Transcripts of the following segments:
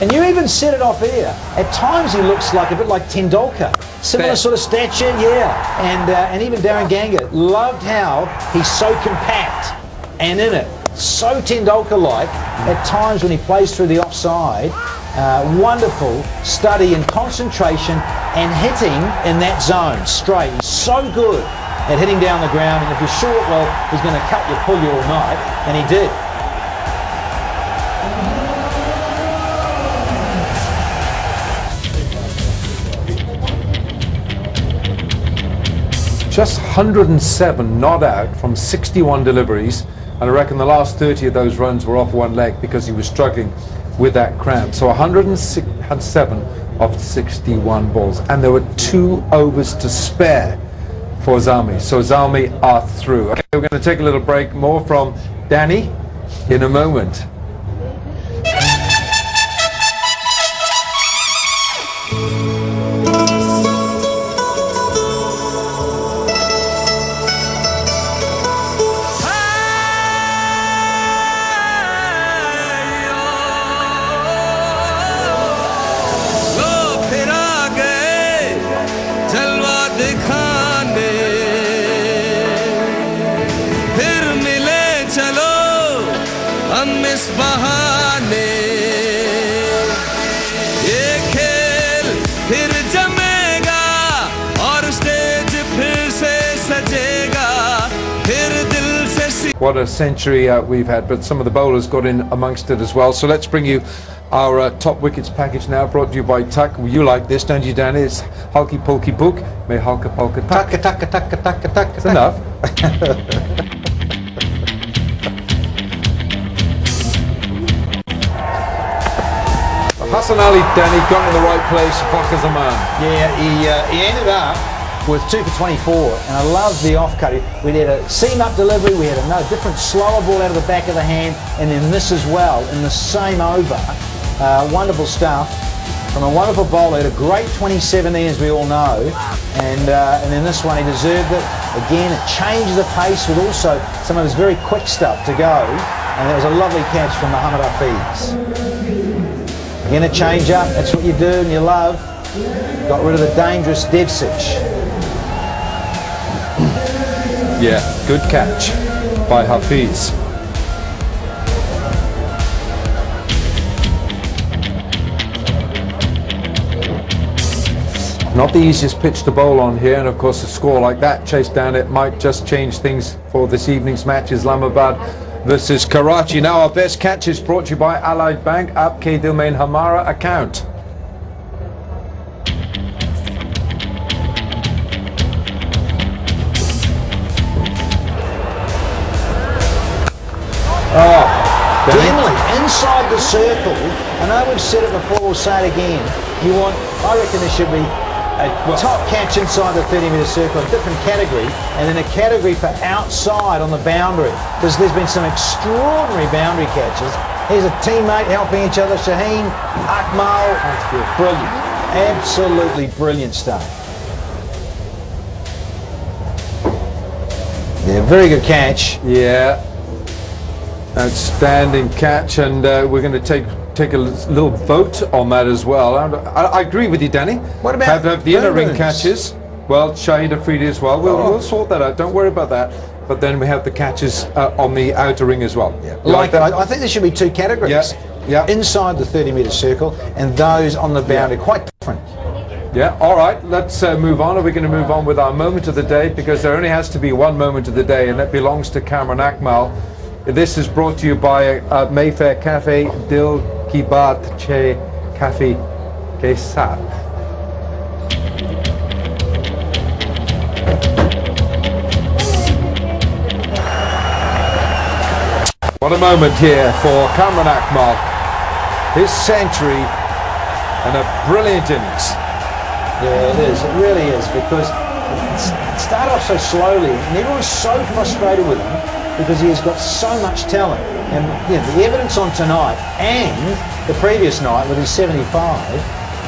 And you even said it off air. At times he looks like a bit like Tendulkar. Similar sort of stature, yeah. And even Darren Ganga loved how he's so compact and in it. So Tendulkar-like at times when he plays through the offside. Wonderful study and concentration and hitting in that zone straight. He's so good at hitting down the ground, and if you're short, well, he's going to cut you, pull you all night, and he did. Just 107 not out from 61 deliveries, and I reckon the last 30 of those runs were off one leg because he was struggling with that cramp. So 107 of 61 balls, and there were 2 overs to spare for Zalmi. So Zalmi are through. Okay, we're going to take a little break. More from Danny in a moment. What a century we've had, but some of the bowlers got in amongst it as well. So let's bring you our top wickets package now, brought to you by Tuck. You like this, don't you, Danny? It's Hulky Pulky Pook, may Hulka Pulka Tuck. Tuck. It's enough. Hassan Ali, Danny, got in the right place, fuck as a man. Yeah, he ended up with 2 for 24, and I love the off-cut. We had a seam-up delivery, we had a different slower ball out of the back of the hand, and then this as well in the same over. Wonderful stuff from a wonderful bowler. He had a great 2017, as we all know, and then this one, he deserved it. Again, it changed the pace with also some of his very quick stuff to go, and it was a lovely catch from Muhammad Hafiz. Again, a change-up, that's what you do and you love. Got rid of the dangerous Devsich. Yeah, good catch by Hafiz. Not the easiest pitch to bowl on here, and of course a score like that chased down, it might just change things for this evening's match. Islamabad versus Karachi. Now our best catch is brought to you by Allied Bank, Aapke Dil Mein Hamara account. Denley, inside the circle. I know we've said it before, we'll say it again. You want, I reckon there should be a top catch inside the 30-metre circle, a different category, and then a category for outside on the boundary. Because there's been some extraordinary boundary catches. Here's a teammate helping each other, Shaheen, Akmal. Brilliant. Absolutely brilliant stuff. Yeah, very good catch. Yeah. Outstanding catch, and we're going to take a little vote on that as well. I agree with you, Danny. What about have the inner ring catches? Well, Shahid Afridi as well. We'll sort that out. Don't worry about that. But then we have the catches on the outer ring as well. Yeah. Like that? I think there should be 2 categories. Yeah. Inside the 30-metre circle and those on the boundary. Quite different. Yeah. All right. Let's move on. Are we going to move on with our moment of the day? Because there only has to be one moment of the day, and that belongs to Cameron Akmal. This is brought to you by Mayfair Cafe, Dil Ki Baat Che Cafe Ke Saath. What a moment here for Cameron Akmal. His century and a brilliant innings. Yeah, it is. It really is, because it started off so slowly and everyone's so frustrated with him, because he has got so much talent. And the evidence on tonight and the previous night with his 75,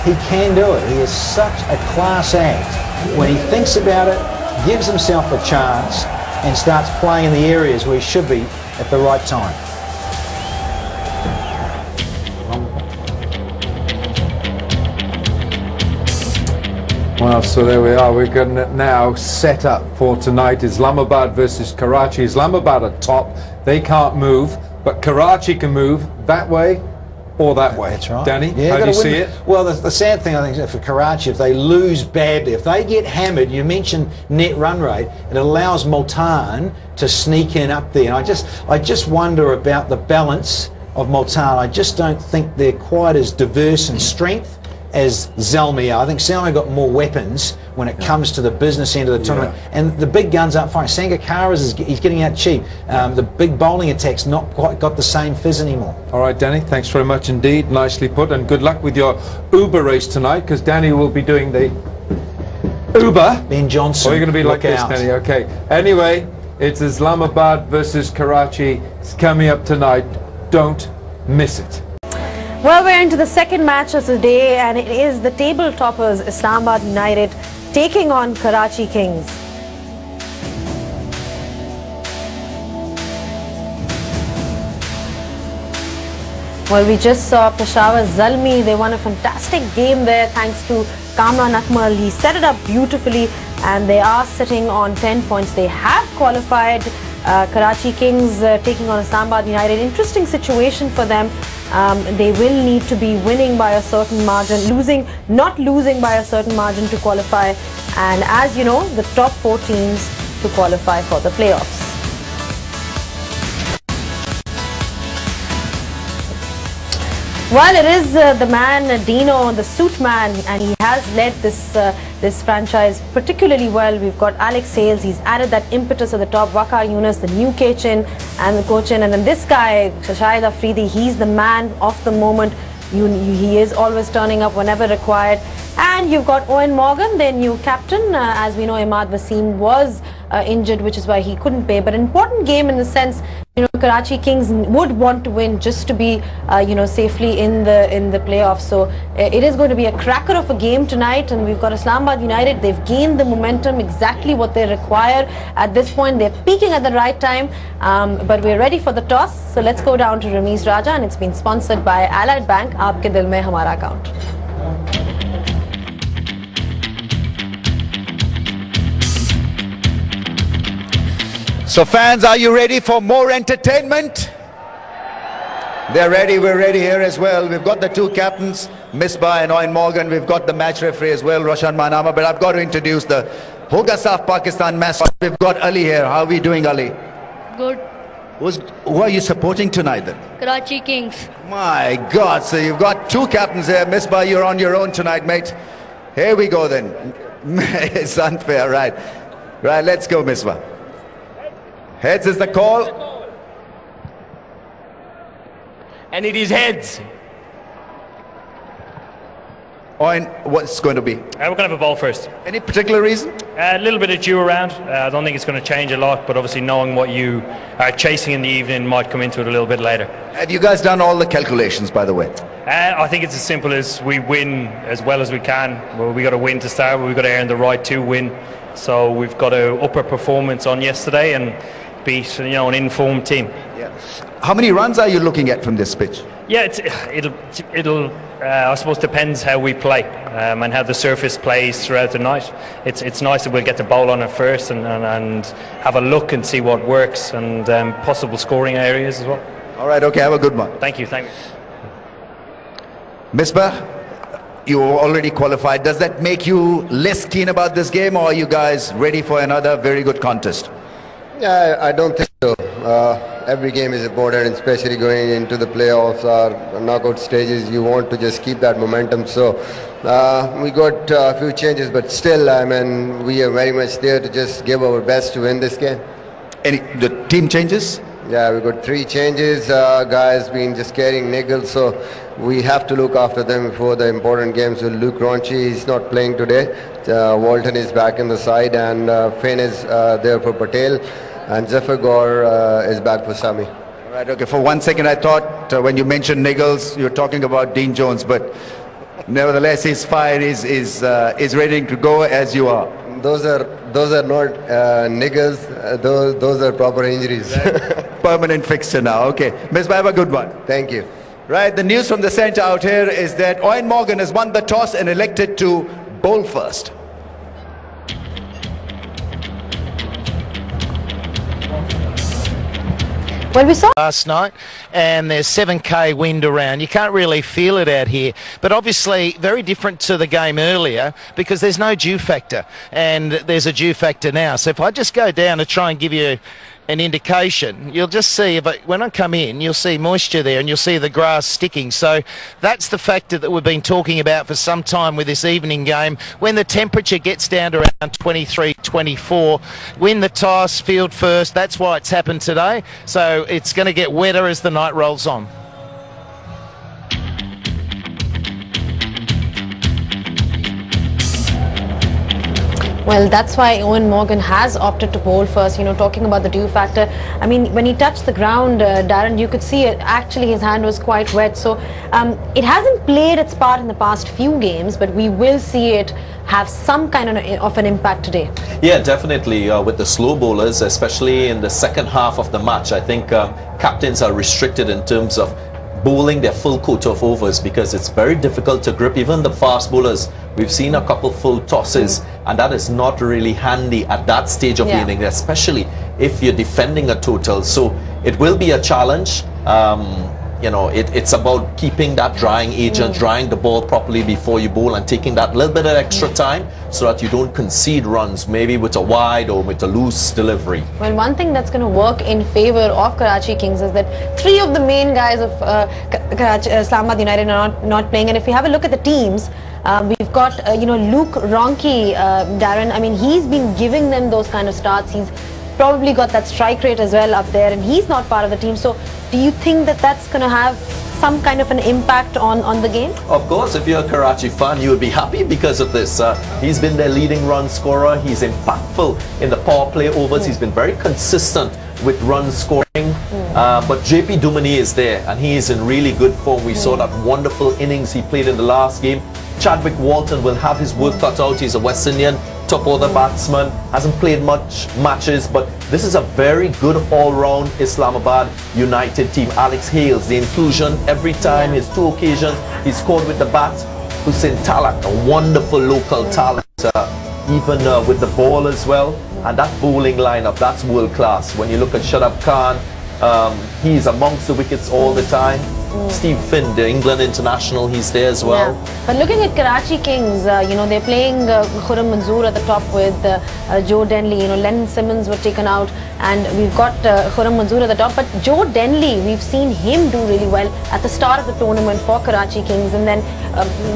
he can do it. He is such a class act. When he thinks about it, gives himself a chance and starts playing in the areas where he should be at the right time. Well, so there we are. We're going to now set up for tonight. Islamabad versus Karachi. Islamabad are top. They can't move, but Karachi can move that way or that way. That's right. Danny, yeah, how do you see it? Well, the sad thing, I think, for Karachi, if they lose badly, if they get hammered, you mentioned net run rate, it allows Multan to sneak in up there. And I just wonder about the balance of Multan. I just don't think they're quite as diverse in strength as Zalmi are. I think Zalmi got more weapons when it comes to the business end of the tournament, and the big guns aren't fine. Sangakkara's he's getting out cheap. The big bowling attack's not quite got the same fizz anymore. All right, Danny, thanks very much indeed. Nicely put, and good luck with your Uber race tonight, because Danny will be doing the Uber. Ben Johnson. Or you're going to be like out. this, Danny. Okay. Anyway, it's Islamabad versus Karachi. It's coming up tonight. Don't miss it. Well, we're into the second match of the day, and it is the table toppers Islamabad United taking on Karachi Kings. Well, we just saw Peshawar Zalmi. They won a fantastic game there thanks to Kamran Akmal. He set it up beautifully, and they are sitting on 10 points. They have qualified. Karachi Kings taking on Islamabad United. Interesting situation for them. They will need to be winning by a certain margin, not losing by a certain margin to qualify. And as you know, the top 4 teams to qualify for the playoffs. Well, it is the man, Dino, the suit man, and he has led this franchise particularly well. We've got Alex Hales, he's added that impetus at the top, Waqar Yunus, the new Kachin and the Cochin, and then this guy, Shahid Afridi, he's the man of the moment. He is always turning up whenever required. And you've got Owen Morgan, their new captain. As we know, Imad Wasim was injured, which is why he couldn't play. But an important game in the sense, you know, Karachi Kings would want to win just to be, you know, safely in the playoffs. So it is going to be a cracker of a game tonight. And we've got Islamabad United. They've gained the momentum, exactly what they require at this point. They're peaking at the right time. But we're ready for the toss. So let's go down to Ramiz Raja, and it's been sponsored by Allied Bank. Aapke dil mein hamara account. So fans, are you ready for more entertainment? They're ready, we're ready here as well. We've got the 2 captains, Misbah and Owen Morgan. We've got the match referee as well, Roshan Manama. But I've got to introduce the Hoga Saf Pakistan mascot. We've got Ali here. How are we doing, Ali? Good. Who are you supporting tonight then? Karachi Kings. My God, so you've got 2 captains here. Misbah, you're on your own tonight, mate. Here we go then. It's unfair, right? Right, let's go, Misbah. Heads is the call. And it is heads. Owen, what's going to be? We're going to have a ball first. Any particular reason? A little bit of dew around. I don't think it's going to change a lot, but obviously knowing what you are chasing in the evening might come into it a little bit later. Have you guys done all the calculations, by the way? I think it's as simple as we win as well as we can. Well, we got to win to start, but we've got to earn the right to win. So we've got to up our performance on yesterday and beat, you know, an informed team. Yeah. How many runs are you looking at from this pitch? Yeah, it'll I suppose depends how we play and how the surface plays throughout the night. It's nice that we'll get the bowl on it first and have a look and see what works and possible scoring areas as well. All right, okay, have a good one. Thank you, thank you. Misbah, you already qualified. Does that make you less keen about this game, or are you guys ready for another very good contest? Yeah, I don't think so. Every game is important, especially going into the playoffs or knockout stages. You want to just keep that momentum. So we got a few changes, but still, I mean, we are very much there to just give our best to win this game. The team changes? Yeah, we got 3 changes. Guys been just carrying niggles, so we have to look after them before the important games. So Luke Ronchi is not playing today. Walton is back in the side, and Finn is there for Patel. And Zafar Gaur is back for Sami. Right, okay. For 1 second I thought when you mentioned niggles, you were talking about Dean Jones, but nevertheless his fire is ready to go as you are. Those are not niggles, those are proper injuries. Permanent fixture now, okay. Ms. Bhai, have a good one. Thank you. Right, the news from the centre out here is that Owen Morgan has won the toss and elected to bowl first. Well, we saw last night, and there's 7k wind around. You can't really feel it out here, but obviously very different to the game earlier because there's no dew factor, and there's a dew factor now. So if I just go down to try and give you an indication, you'll just see, when I come in, you'll see moisture there and you'll see the grass sticking. So that's the factor that we've been talking about for some time with this evening game. When the temperature gets down to around 23, 24, win the toss, field first. That's why it's happened today. So it's going to get wetter as the night rolls on. Well, that's why Eoin Morgan has opted to bowl first, you know, talking about the dew factor. I mean, when he touched the ground, Darren, you could see it. Actually, his hand was quite wet. So it hasn't played its part in the past few games, but we will see it have some kind of an impact today. Yeah, definitely. With the slow bowlers, especially in the second half of the match, I think captains are restricted in terms of bowling their full quota of overs because it's very difficult to grip. Even the fast bowlers, we've seen a couple full tosses, and that is not really handy at that stage of the inning, especially if you're defending a total. So it will be a challenge. You know, it's about keeping that drying agent, drying the ball properly before you bowl, and taking that little bit of extra time so that you don't concede runs, maybe with a wide or with a loose delivery. Well, one thing that's going to work in favour of Karachi Kings is that 3 of the main guys of Islamabad United are not playing. And if you have a look at the teams, we've got, you know, Luke Ronchi, Darren. I mean, he's been giving them those kind of starts. He's probably got that strike rate as well up there, and he's not part of the team. So do you think that that's going to have some kind of an impact on the game? Of course, if you're a Karachi fan, you would be happy because of this. He's been their leading run scorer. He's impactful in the power play overs. He's been very consistent with run scoring. But JP Dumani is there, and he is in really good form. We saw that wonderful innings he played in the last game. Chadwick Walton will have his work cut out. He's a West Indian top order batsman, hasn't played much matches, but this is a very good all-round Islamabad United team. Alex Hales, the inclusion every time, his 2 occasions he scored with the bat. Hussein Talak, a wonderful local talent, even with the ball as well. And that bowling lineup, that's world class. When you look at Shadab Khan, he's amongst the wickets all the time. Steve Finn, the England international, he's there as well. Yeah. But looking at Karachi Kings, you know, they're playing Khurram Manzoor at the top with Joe Denley. You know, Len Simmons were taken out, and we've got Khurram Manzoor at the top. But Joe Denley, we've seen him do really well at the start of the tournament for Karachi Kings. And then,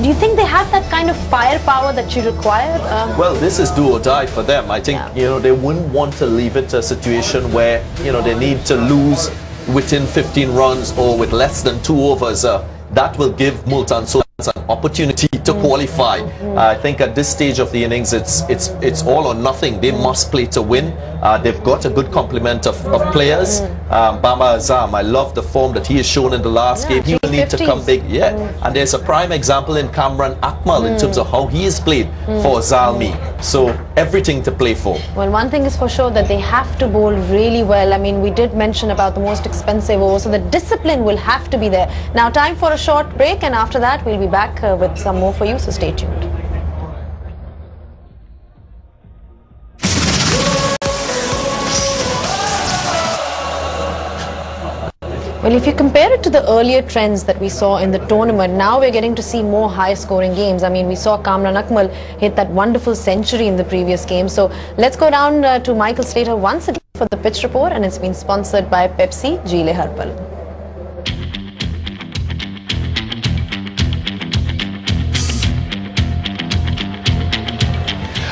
do you think they have that kind of firepower that you require? Well, this is do or die for them. I think, you know, they wouldn't want to leave it to a situation where, you know, they need to lose within 15 runs or with less than 2 overs. That will give Multan Sultans an opportunity to qualify. I think at this stage of the innings, it's all or nothing. They must play to win. They've got a good complement of players. Bama Azam, I love the form that he has shown in the last game. He will need to come big. And there's a prime example in Kamran Akmal in terms of how he has played for Zalmi. So everything to play for. Well, one thing is for sure, that they have to bowl really well. I mean, we did mention about the most expensive over, so the discipline will have to be there. Now, time for a short break, and after that we'll be back with some more for you, so stay tuned. Well, if you compare it to the earlier trends that we saw in the tournament, now we're getting to see more high-scoring games. I mean, we saw Kamran Akmal hit that wonderful century in the previous game. So let's go down to Michael Slater once again for the pitch report, and it's been sponsored by Pepsi, Gile Harpal.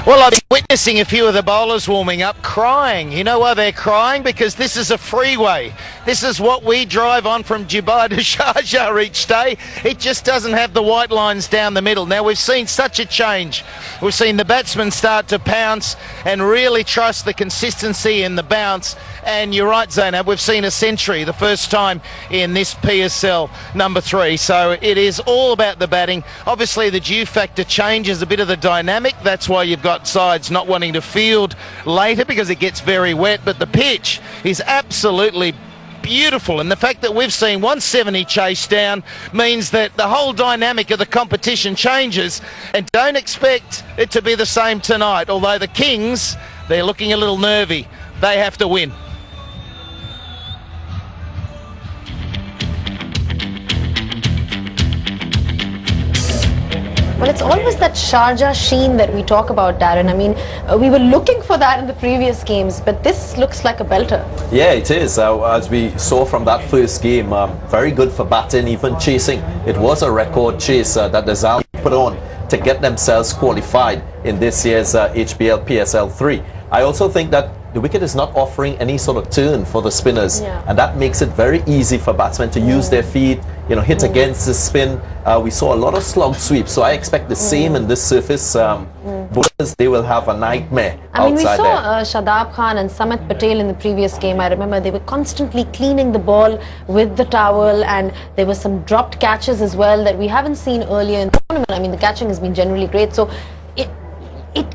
Well, I've been witnessing a few of the bowlers warming up, crying. You know why they're crying? Because this is a freeway. This is what we drive on from Dubai to Sharjah each day. It just doesn't have the white lines down the middle. Now, we've seen such a change. We've seen the batsmen start to pounce and really trust the consistency in the bounce. And you're right, Zainab, we've seen a century, the first time in this PSL number 3. So it is all about the batting. Obviously, the dew factor changes a bit of the dynamic. That's why you've got sides not wanting to field later because it gets very wet. But the pitch is absolutely beautiful, and the fact that we've seen 170 chase down means that the whole dynamic of the competition changes, and don't expect it to be the same tonight. Although the Kings, they're looking a little nervy. They have to win. Well, it's always that Sharjah sheen that we talk about, Darren. I mean, we were looking for that in the previous games, but this looks like a belter. Yeah, it is. As we saw from that first game, very good for batting, even chasing. It was a record chase that the Zambia put on to get themselves qualified in this year's HBL PSL 3. I also think that the wicket is not offering any sort of turn for the spinners, and that makes it very easy for batsmen to use their feet, you know, hit against the spin. We saw a lot of slog sweeps, so I expect the same in this surface. Bowlers, they will have a nightmare I mean, we outside saw there. Shadab Khan and Samit Patel in the previous game. I remember they were constantly cleaning the ball with the towel, and there were some dropped catches as well that we haven't seen earlier in the tournament. I mean, the catching has been generally great, so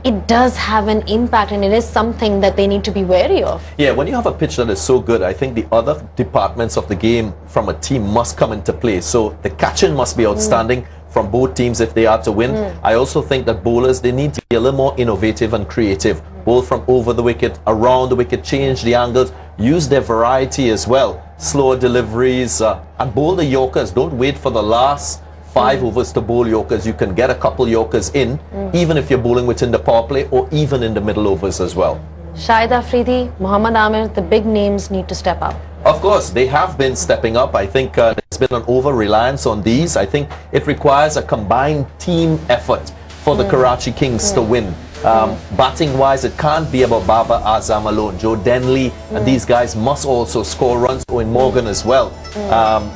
it does have an impact, and it is something that they need to be wary of. Yeah, when you have a pitch that is so good, I think the other departments of the game from a team must come into play. So the catching must be outstanding from both teams if they are to win. I also think that bowlers, they need to be a little more innovative and creative, both from over the wicket, around the wicket, change the angles, use their variety as well, slower deliveries, and bowl the Yorkers. Don't wait for the last 5 overs to bowl Yorkers. You can get a couple Yorkers in, even if you're bowling within the power play or even in the middle overs as well. Shahid Afridi, Mohammad Amir, the big names need to step up. Of course, they have been stepping up. I think there's been an over-reliance on these. I think it requires a combined team effort for the Karachi Kings to win. Batting-wise, it can't be about Baba Azam alone. Joe Denley and these guys must also score runs. Owen Morgan as well.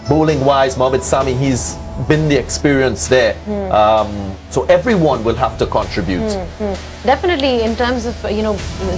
Bowling-wise, Mohamed Sami, he's been the experience there. So everyone will have to contribute. Definitely, in terms of, you know,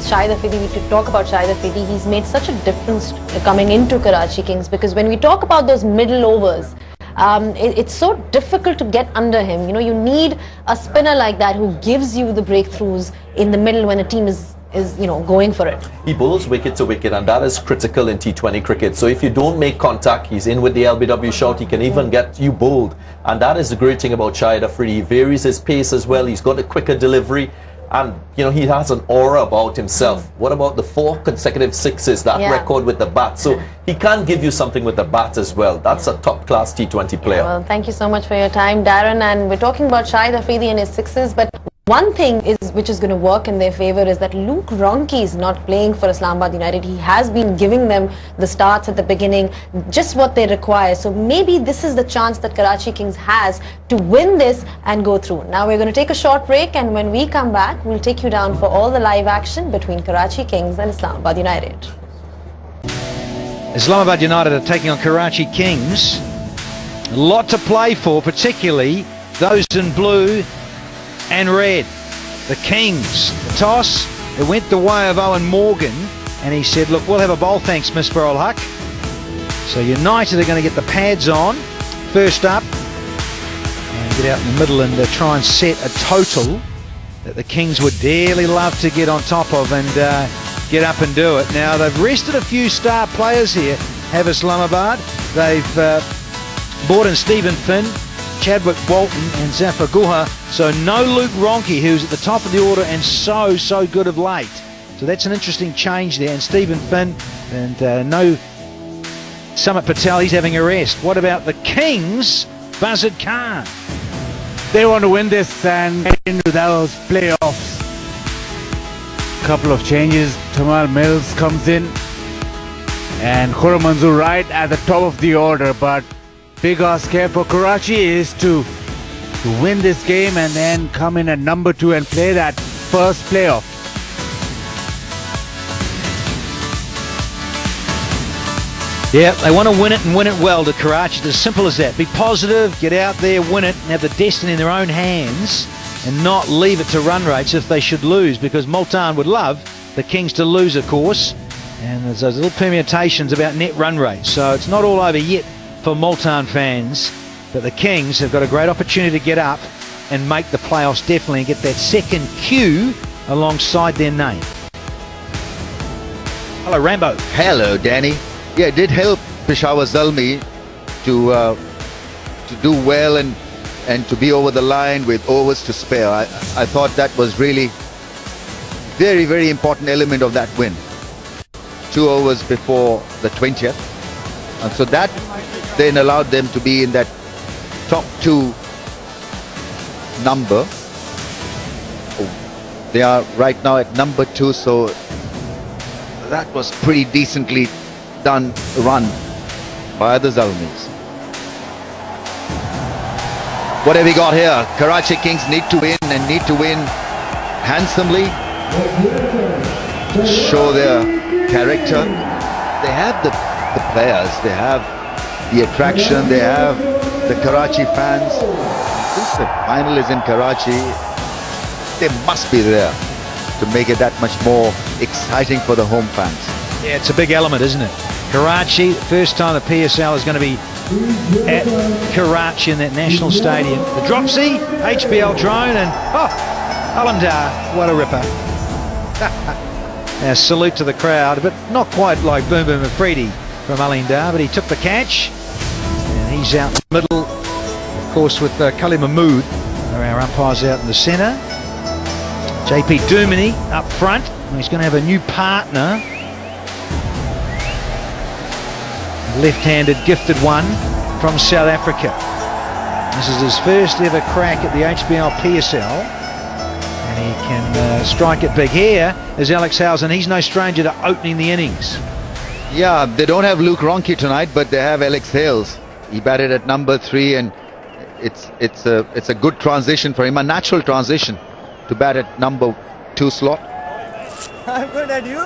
Shahid Afridi, we could talk about Shahid Afridi. He's made such a difference coming into Karachi Kings, because when we talk about those middle overs, it's so difficult to get under him. You know, you need a spinner like that who gives you the breakthroughs in the middle when a team is you know, going for it. He bowls wicket to wicket, and that is critical in T20 cricket. So if you don't make contact, he's in with the LBW shout. He can even get you bowled, and that is the great thing about Shahid Afridi. He varies his pace as well. He's got a quicker delivery, and you know, he has an aura about himself. What about the 4 consecutive sixes, that record with the bat? So he can give you something with the bat as well. That's a top-class T20 player. Well, thank you so much for your time, Darren. And we're talking about Shahid Afridi and his sixes, but one thing which is going to work in their favour is that Luke Ronchi is not playing for Islamabad United. He has been giving them the starts at the beginning, just what they require. So maybe this is the chance that Karachi Kings has to win this and go through. Now we're going to take a short break, and when we come back, we'll take you down for all the live action between Karachi Kings and Islamabad United. Islamabad United are taking on Karachi Kings. A lot to play for, particularly those in blue and red. The Kings, the toss, it went the way of Owen Morgan, and he said, look, we'll have a bowl, thanks, Mr. Ol-Haq. So United are going to get the pads on first up and get out in the middle and try and set a total that the Kings would dearly love to get on top of and get up and do it. Now, they've rested a few star players here, have Islamabad. They've brought in Stephen Finn, Chadwick Walton and Zafar Guha, so no Luke Ronchi, who's at the top of the order and so good of late. So that's an interesting change there. And Stephen Finn and no Samit Patel, he's having a rest. What about the Kings? Buzzard Khan. They want to win this and get into those playoffs. Couple of changes. Tamal Mills comes in and Khurram Manzoor right at the top of the order, but big ask here for Karachi is to win this game and then come in at number 2 and play that first playoff. Yeah, they want to win it and win it well to Karachi. It's as simple as that. Be positive, get out there, win it, and have the destiny in their own hands and not leave it to run rates if they should lose, because Multan would love the Kings to lose, of course. And there's those little permutations about net run rates. So it's not all over yet for Multan fans, but the Kings have got a great opportunity to get up and make the playoffs definitely and get that second Q alongside their name. Hello, Rambo. Hello, Danny. Yeah, it did help Peshawar Zalmi to do well and to be over the line with overs to spare. I thought that was really very important element of that win. 2 overs before the 20th, and so that then allowed them to be in that top 2 number. They are right now at number 2, so that was pretty decently done run by the Zalmis. What have we got here? Karachi Kings need to win and need to win handsomely. Show their character. They have the players, they have the attraction, they have the Karachi fans. Since the final is in Karachi, they must be there to make it that much more exciting for the home fans. Yeah, it's a big element, isn't it? Karachi, first time the PSL is going to be at Karachi in that national stadium. The Dropsy, HBL drone, and Alamdar, what a ripper. Salute to the crowd, but not quite like Boom Boom Afridi from Alamdar, but he took the catch, and he's out in the middle, of course, with Khalid Mahmood, our umpires out in the centre. JP Dumini up front. He's going to have a new partner. Left-handed gifted one from South Africa. This is his first ever crack at the HBL PSL. And he can strike it big. Here is Alex Housen. He's no stranger to opening the innings. Yeah, they don't have Luke Ronchi tonight, but they have Alex Hales. He batted at number 3, and it's a good transition for him, a natural transition to bat at number 2 slot. I'm good, and you?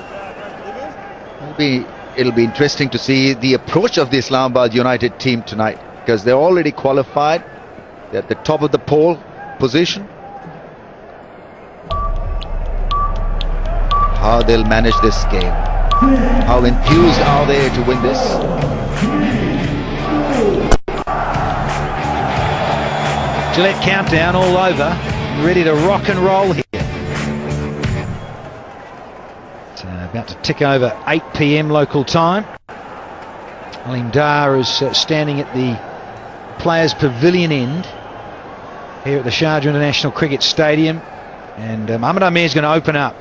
It'll be interesting to see the approach of the Islamabad United team tonight, because they're already qualified. They're at the top of the pole position. How they'll manage this game. How enthused are they to win this? Gillette countdown all over. Ready to rock and roll here. It's about to tick over 8 PM local time. Alamdar is standing at the Players Pavilion end here at the Sharjah International Cricket Stadium, and Mohamed Amir is going to open up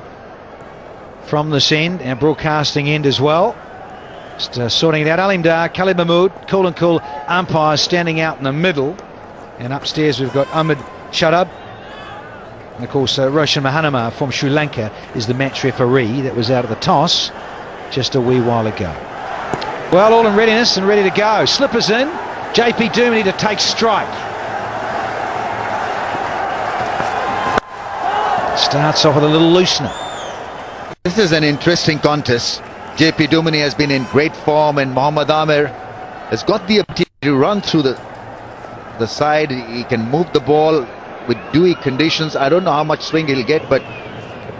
from this end, our broadcasting end as well. Just sorting it out. Alamdar, Khalid Mahmood, cool and cool umpires standing out in the middle, and upstairs we've got Ahmed Shadab. And of course, Roshan Mahanama from Sri Lanka is the match referee that was out of the toss just a wee while ago. Well, all in readiness and ready to go. Slippers in. JP Dumini to take strike. Starts off with a little loosener. This is an interesting contest. JP Dumini has been in great form, and Mohammad Amir has got the ability to run through the side. He can move the ball with dewy conditions. I don't know how much swing he'll get, but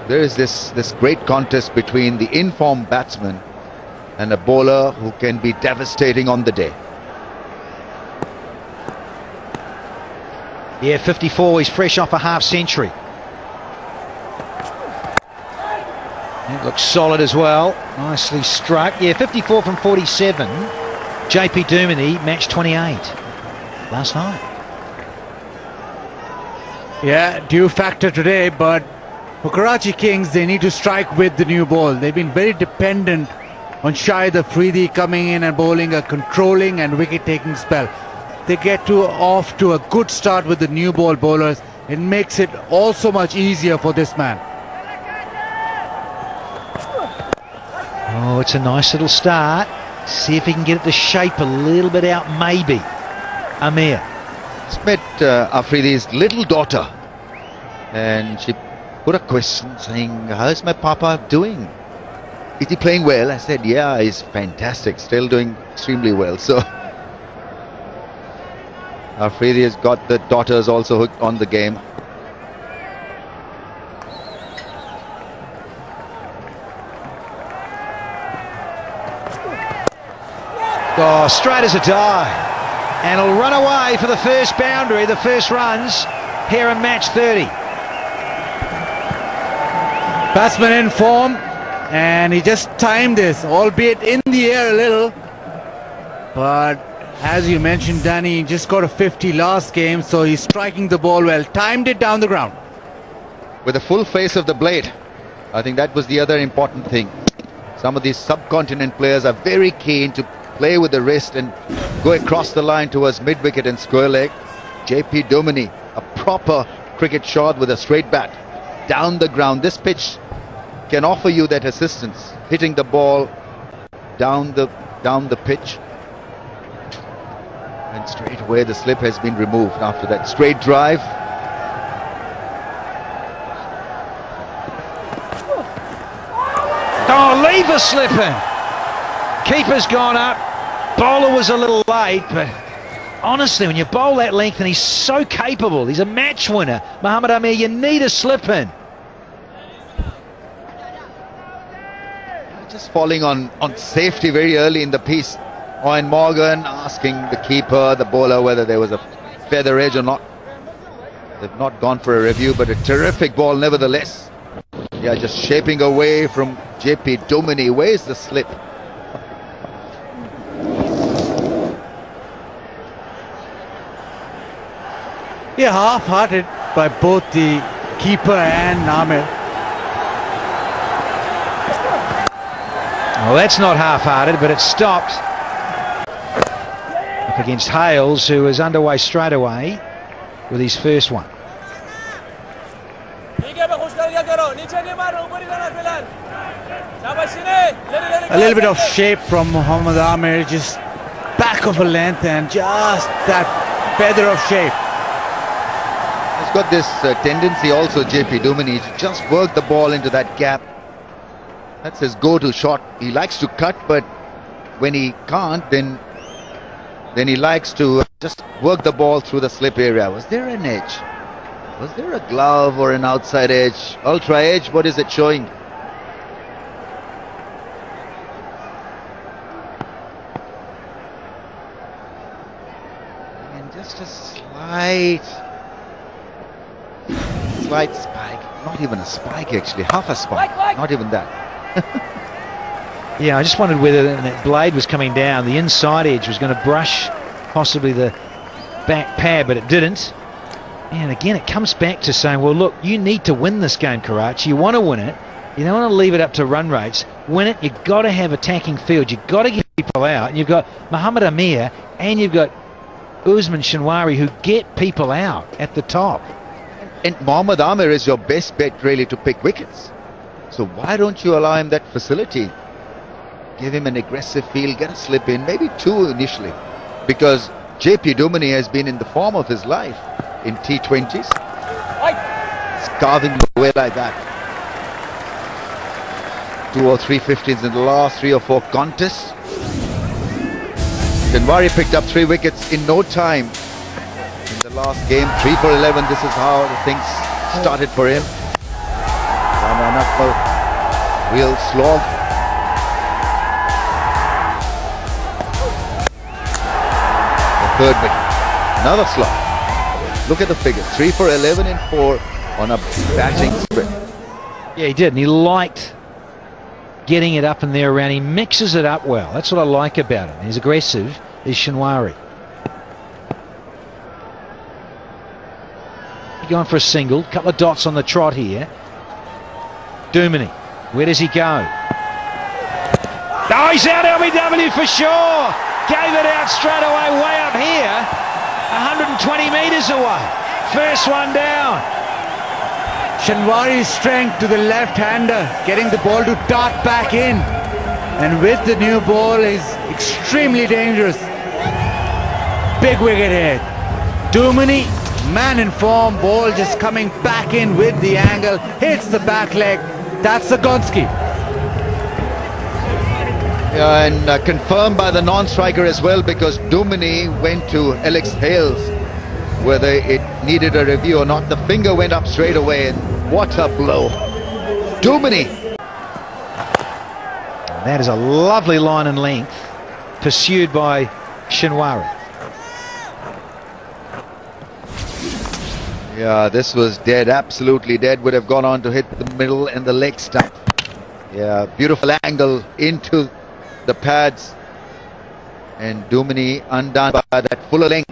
there is this great contest between the informed batsman and a bowler who can be devastating on the day. Yeah, 54, he's fresh off a half century. It looks solid as well, nicely struck. Yeah, 54 from 47. JP Dumini matched 28 last night. Yeah, due factor today, but for Karachi Kings, they need to strike with the new ball. They've been very dependent on Shahid Afridi coming in and bowling a controlling and wicket-taking spell. They get off to a good start with the new ball bowlers. It makes it all so much easier for this man. Oh, it's a nice little start. See if he can get it to shape a little bit out, maybe. Amir. He's met Afridi's little daughter, and she put a question saying, how's my papa doing? Is he playing well? I said, yeah, he's fantastic, still doing extremely well. So Afridi has got the daughters also hooked on the game. Oh, straight as a die. And he'll run away for the first boundary, the first runs here in match 30. Batsman in form, and he just timed this, albeit in the air a little. But as you mentioned, Danny, he just got a 50 last game, so he's striking the ball well. Timed it down the ground. With the full face of the blade. I think that was the other important thing. Some of these subcontinent players are very keen to play with the wrist and go across the line towards mid-wicket and square leg. JP Dumini, a proper cricket shot with a straight bat down the ground. This pitch can offer you that assistance, hitting the ball down the pitch. And straight away the slip has been removed after that straight drive. Oh, leave the slip in. Keeper's gone up. Bowler was a little late, but honestly, when you bowl that length and he's so capable, he's a match winner, Mohammad Amir, you need a slip in. Just falling on safety very early in the piece. Owen Morgan asking the keeper, the bowler, whether there was a feather edge or not. They've not gone for a review, but a terrific ball nevertheless. Yeah, just shaping away from JP Duminy. Where's the slip? Yeah, half-hearted by both the keeper and Amir. Well, that's not half-hearted, but it stopped. Up against Hales, who was underway straight away with his first one. A little bit of shape from Mohammad Amir, just back of a length and just that feather of shape. He's got this tendency also, JP Duminy, to just work the ball into that gap. That's his go-to shot. He likes to cut, but when he can't, then he likes to just work the ball through the slip area. Was there an edge? Was there a glove or an outside edge? Ultra edge, what is it showing? And just a slight spike. Not even a spike actually, half a spike. Not even that. Yeah, I just wondered whether that blade was coming down, the inside edge was going to brush possibly the back pad, but it didn't. And again, it comes back to saying, well, look, you need to win this game, Karachi. You want to win it. You don't want to leave it up to run rates. Win it, you've got to have attacking field. You've got to get people out. And you've got Mohammad Amir and you've got Usman Shinwari who get people out at the top. And Mohammad Amir is your best bet really to pick wickets. So why don't you allow him that facility? Give him an aggressive field, get a slip in, maybe two initially. Because JP Duminy has been in the form of his life in T20s. He's carving away like that. 2 or 3 50s in the last 3 or 4 contests. Shinwari picked up 3 wickets in no time in the last game. 3 for 11. This is how the things started for him. Real slog. The third wicket. Another slog. Look at the figures. 3 for 11 and 4 on a batting sprint. Yeah, he did. And he liked getting it up in there around. He mixes it up well. That's what I like about him. He's aggressive. He's Shinwari. Going for a single. Couple of dots on the trot here. Duminy. Where does he go? Oh, he's out LBW for sure. Gave it out straight away, way up here. 120 metres away. First one down. Shinwari's strength to the left-hander, getting the ball to dart back in. And with the new ball is extremely dangerous. Big wicket here. Duminy, man in form, ball just coming back in with the angle, hits the back leg. That's the Gonski. Yeah, and confirmed by the non-striker as well, because Duminy went to Alex Hales whether it needed a review or not. The finger went up straight away, and what a blow. Duminy. That is a lovely line and length, pursued by Shinwari. Yeah, this was dead, absolutely dead. Would have gone on to hit the middle and the leg stump. Yeah, beautiful angle into the pads. And Duminy undone by that fuller length.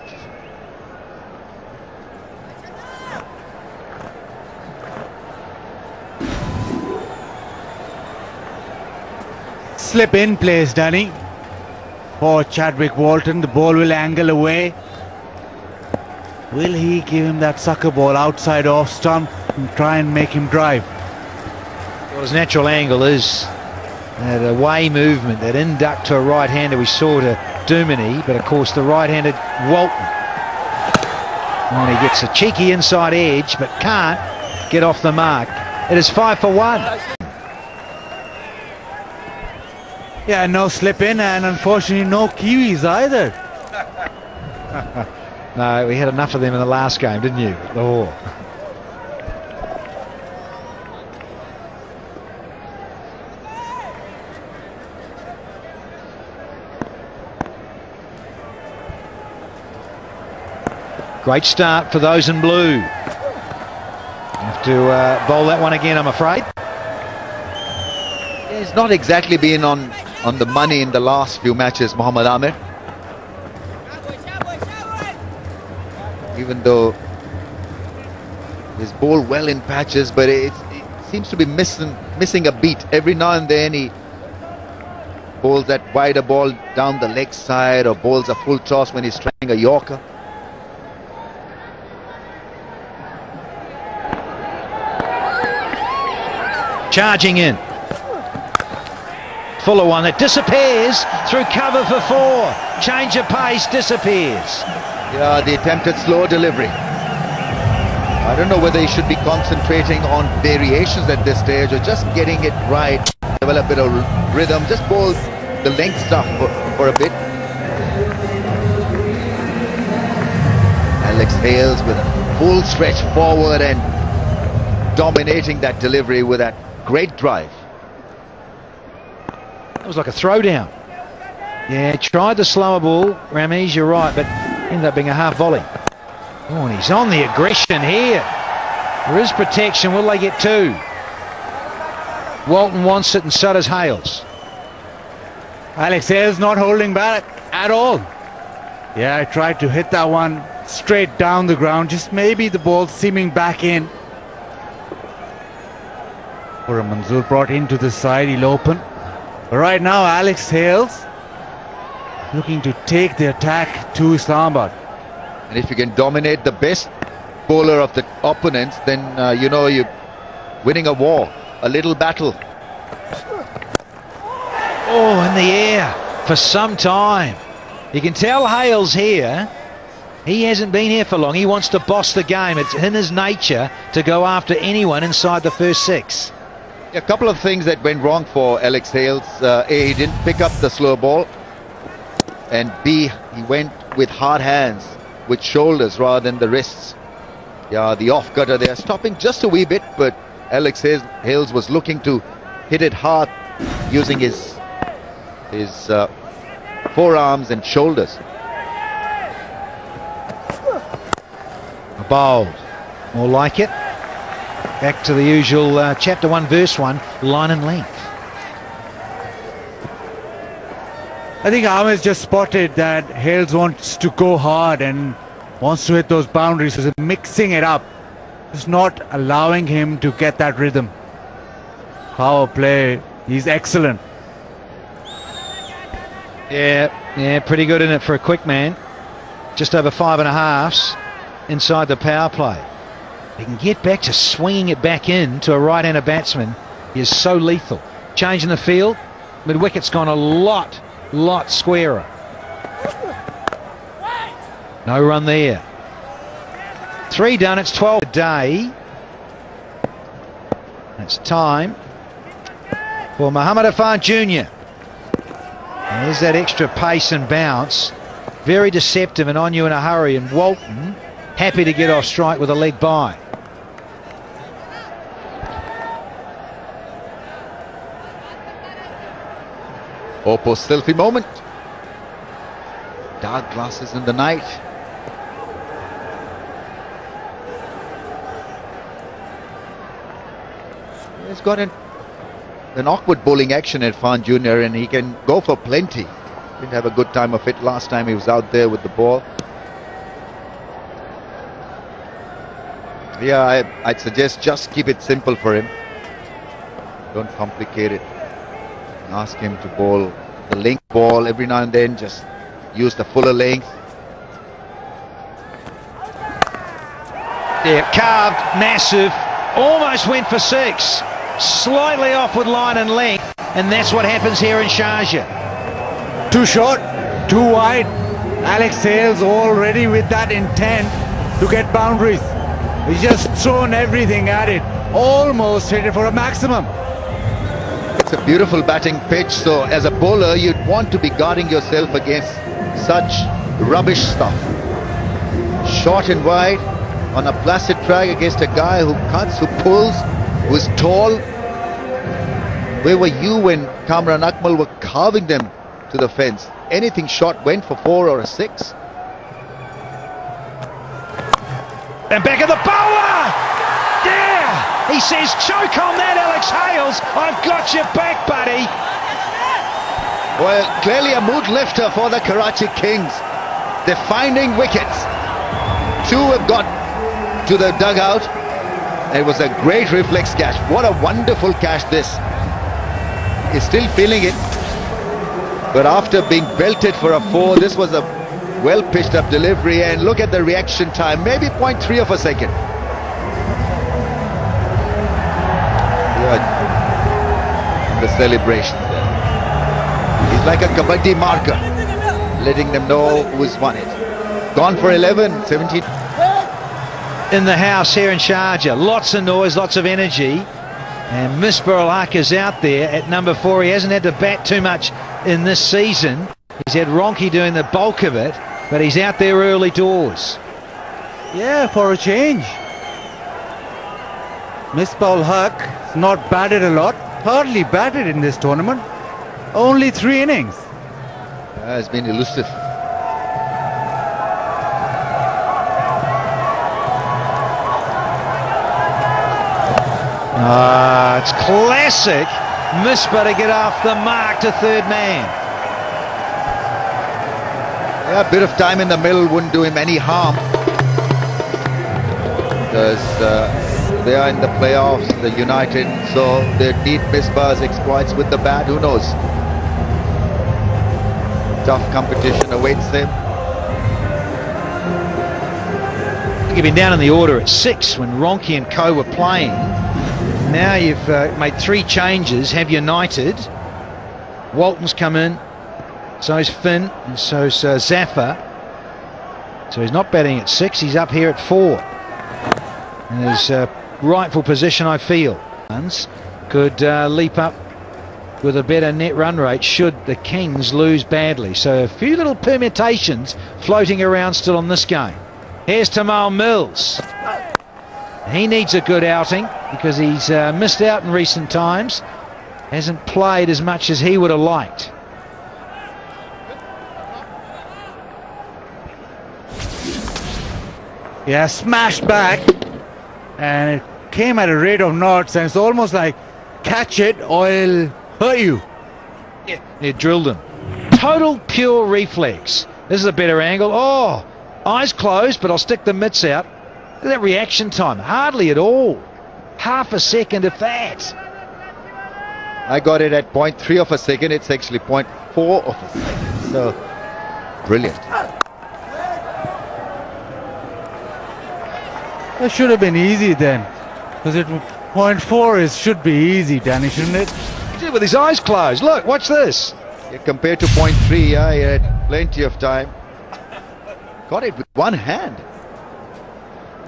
Slip in place, Danny. For Chadwick Walton, the ball will angle away. Will he give him that sucker ball outside off stump and try and make him drive? Well, his natural angle is that away movement, that induct to a right-hander we saw to Duminy, but of course the right-handed Walton. And he gets a cheeky inside edge, but can't get off the mark. It is 5 for 1. Yeah, no slip in, and unfortunately no Kiwis either. No, we had enough of them in the last game, didn't you? Oh. Great start for those in blue. Have to bowl that one again, I'm afraid. He's not exactly been on the money in the last few matches, Mohammad Amir. Even though he's bowled well in patches, but it seems to be missing a beat. Every now and then he bowls that wider ball down the leg side, or bowls a full toss when he's trying a Yorker. Charging in. Fuller one that disappears through cover for 4. Change of pace, disappears. Yeah, the attempted slow delivery. I don't know whether he should be concentrating on variations at this stage or just getting it right, develop a bit of rhythm, just bowl the length stuff for a bit. Alex Hales with a full stretch forward and dominating that delivery with that great drive. That was like a throwdown. Yeah, tried the slower ball, Ramesh, you're right, but ended up being a half volley. Oh, and he's on the aggression here. There is protection. Will they get 2? Walton wants it, and so does Hales. Alex Hales not holding back at all. Yeah, I tried to hit that one straight down the ground, just maybe the ball seaming back in. Manzoor brought into the side, he'll open. But right now, Alex Hales looking to take the attack to Islamabad. And if you can dominate the best bowler of the opponents, then you know you're winning a war, a little battle. Oh, in the air for some time. You can tell Hales here, he hasn't been here for long. He wants to boss the game. It's in his nature to go after anyone inside the first 6. A couple of things that went wrong for Alex Hales. A, he didn't pick up the slow ball, and B, he went with hard hands, with shoulders rather than the wrists. Yeah, the off cutter there, stopping just a wee bit, but Alex Hales was looking to hit it hard using his forearms and shoulders. Bowled, more like it. Back to the usual chapter 1 verse 1, line and length. I think Ahmed's just spotted that Hales wants to go hard and wants to hit those boundaries, so he's mixing it up, just not allowing him to get that rhythm. Power play, he's excellent. Yeah, pretty good in it for a quick man. Just over 5.5s inside the power play. He can get back to swinging it back in to a right-hander batsman. He is so lethal. Changing the field, mid-wicket's gone a lot squarer. No run there. 3 done, it's 12 a day. It's time for Muhammad Irfan Jr. And there's that extra pace and bounce. Very deceptive and on you in a hurry. And Walton happy to get off strike with a leg by. Oppo's selfie moment. Dark glasses in the night. He's got an awkward bowling action at Irfan Jr. and he can go for plenty. Didn't have a good time of it last time he was out there with the ball. Yeah, I'd suggest just keep it simple for him. Don't complicate it. Ask him to bowl the length ball every now and then. Just use the fuller length. Yeah, carved, massive, almost went for 6. Slightly off with line and length, and that's what happens here in Sharjah. Too short, too wide. Alex Hales already with that intent to get boundaries. He's just thrown everything at it, almost hit it for a maximum. It's a beautiful batting pitch, so as a bowler you'd want to be guarding yourself against such rubbish stuff. Short and wide on a placid track against a guy who cuts, who pulls, who's tall. Where were you when Kamran Akmal were carving them to the fence? Anything short went for 4 or a 6. And back of the bowler! Yeah! He says, choke on that, Alex Hales. I've got your back, buddy. Well, clearly a mood lifter for the Karachi Kings. They're finding wickets. 2 have got to the dugout. It was a great reflex catch. What a wonderful catch this. He's still feeling it. But after being belted for a 4, this was a well pitched up delivery, and look at the reaction time, maybe 0.3 of a second. Yeah. The celebrations there. He's like a kabaddi marker, letting them know who's won it. Gone for 11, 17. In the house here in Sharjah, lots of noise, lots of energy, and Misbah Al-Haq is out there at number 4. He hasn't had to bat too much in this season. He's had Ronke doing the bulk of it, but he's out there early doors. Yeah, for a change. Misbah Al-Haq not batted a lot, hardly batted in this tournament. Only 3 innings. Has been elusive. It's classic Misbah to get off the mark to third man. Yeah, a bit of time in the middle wouldn't do him any harm, because they are in the playoffs, the United, so they need Misbah's exploits with the bat. Who knows? Tough competition awaits them. You've been down in the order at 6 when Ronke and co were playing. Now you've made 3 changes, have United. Walton's come in, so's Finn, and so's Zafar. So he's not batting at 6, he's up here at 4. And his rightful position, I feel, could leap up with a better net run rate should the Kings lose badly. So a few little permutations floating around still on this game. Here's Tamal Mills. He needs a good outing because he's missed out in recent times. Hasn't played as much as he would have liked. Yeah, smashed back, and it came at a rate of knots, and it's almost like catch it or it'll hurt you. Yeah, it drilled him. Total pure reflex. This is a better angle. Oh, eyes closed, but I'll stick the mitts out. Look at that reaction time. Hardly at all. Half a second if that. I got it at 0.3 of a second. It's actually 0.4 of a second. So, brilliant. That should have been easy then, because it 0.4 should be easy, Danny, shouldn't it? He did with his eyes closed. Look, watch this. Yeah, compared to 0.3, yeah, he had plenty of time. Got it with one hand.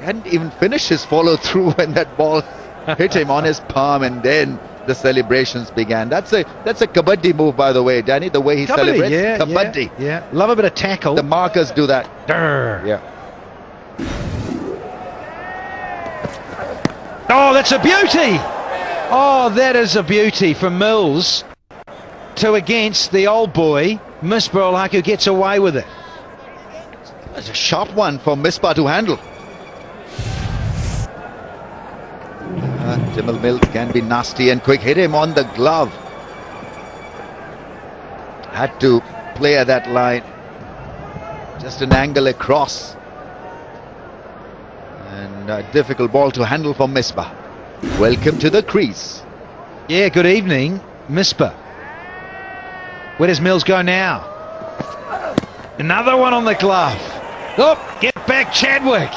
Hadn't even finished his follow through when that ball hit him on his palm, and then the celebrations began. That's a kabaddi move, by the way, Danny. The way he celebrates, yeah, kabaddi. Yeah, love a bit of tackle. The markers do that. Durr. Yeah. Oh, that's a beauty. Oh, that is a beauty from Mills to against the old boy Misbah Al-Haq, who gets away with it. That's a sharp one for Misbah to handle. Jamal Mills can be nasty and quick. Hit him on the glove. Had to play at that line. Just an angle across. And a difficult ball to handle for Misbah. Welcome to the crease. Yeah, good evening, Misbah. Where does Mills go now? Another one on the glove. Oh, get back, Chadwick.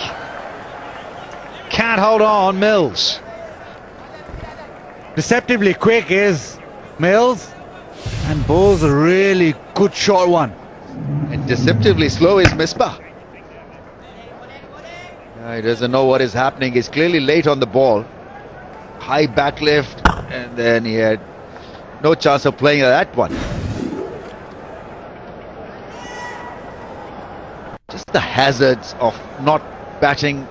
can't hold on, Mills. Deceptively quick is Mills, and bowls a really good short one. And deceptively slow is Misbah. He doesn't know what is happening. He's clearly late on the ball. High back lift, and then he had no chance of playing that one. Just the hazards of not batting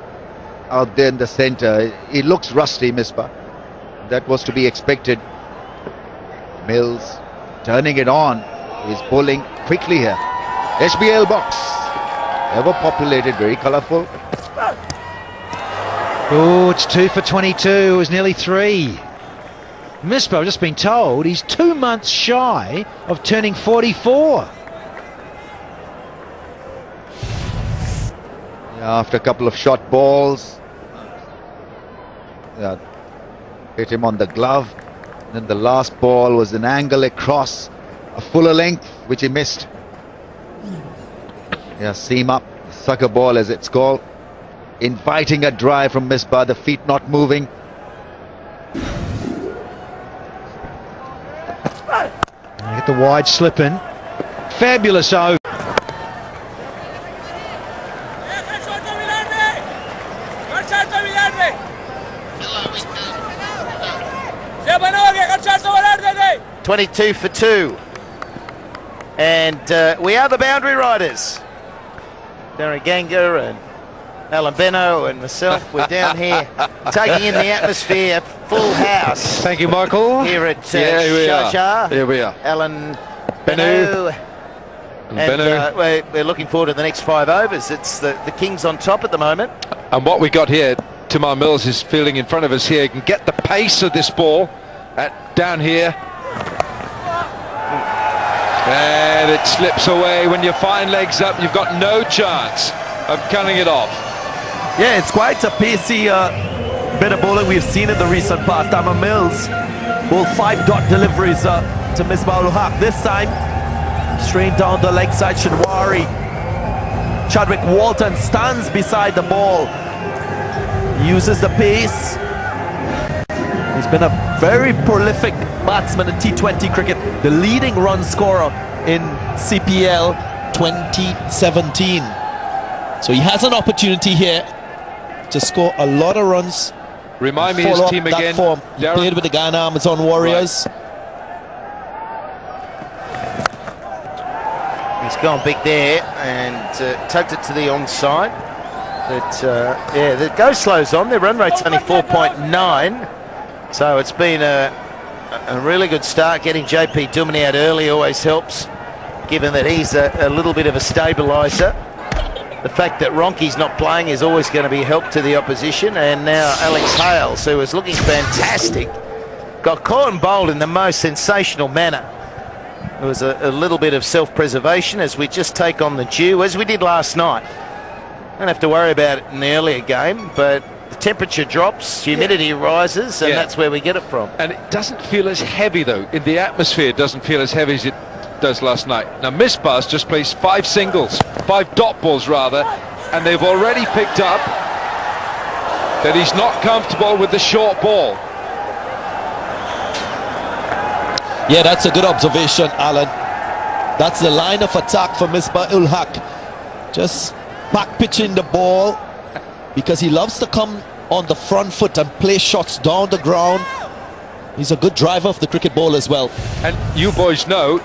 out there in the centre. He looks rusty, Misbah. That was to be expected. Mills turning it on. He's bowling quickly here. HBL box. Ever populated, very colourful. Oh, it's 2 for 22. It was nearly 3. Misbah, I've just been told, he's 2 months shy of turning 44. Yeah, after a couple of short balls. Yeah, hit him on the glove. Then the last ball was an angle across, a fuller length, which he missed. Yeah, seam up, sucker ball as it's called. Inviting a drive from Misbah, the feet not moving. Get the wide slip in. Fabulous over. $22 for 2. And we are the boundary riders. Darren Ganga and Alan Benno and myself, we're down here taking in the atmosphere, full house. Thank you, Michael. Here at Sharjah. Here we are. Alan Benno. And we're looking forward to the next 5 overs. It's the Kings on top at the moment. And what we got here, Tamar Mills is fielding in front of us here. You can get the pace of this ball down here. And it slips away. When you find legs up, you've got no chance of cutting it off. Yeah, it's quite a pacey bit of bowling we've seen in the recent past. Tamar Mills bowled 5 dot deliveries to Misbah ul Haq. This time, straight down the leg side, Shinwari. Chadwick Walton stands beside the ball. Uses the pace. He's been a very prolific batsman in T20 cricket, the leading run scorer in CPL 2017. So he has an opportunity here to score a lot of runs. Remind me his team again. He played with the Ghana Amazon Warriors. Right. He's gone big there and tucked it to the onside. But yeah, the go slow's on. Their run rate's only 4.9. So it's been a really good start. Getting JP Duminy out early always helps, given that he's a little bit of a stabiliser. The fact that Ronke's not playing is always going to be a help to the opposition. And now Alex Hales, who was looking fantastic, got caught and bowled in the most sensational manner. It was a little bit of self-preservation as we just take on the dew, as we did last night. Don't have to worry about it in the earlier game, but the temperature drops, humidity rises, and that's where we get it from. And it doesn't feel as heavy, though. In the atmosphere, it doesn't feel as heavy as it does last night. Now, Misbah's just placed 5 singles, 5 dot balls, rather, and they've already picked up that he's not comfortable with the short ball. Yeah, that's a good observation, Alan. That's the line of attack for Misbah ul Haq. Just back pitching the ball, because he loves to come on the front foot and play shots down the ground. He's a good driver of the cricket ball as well. And you boys know,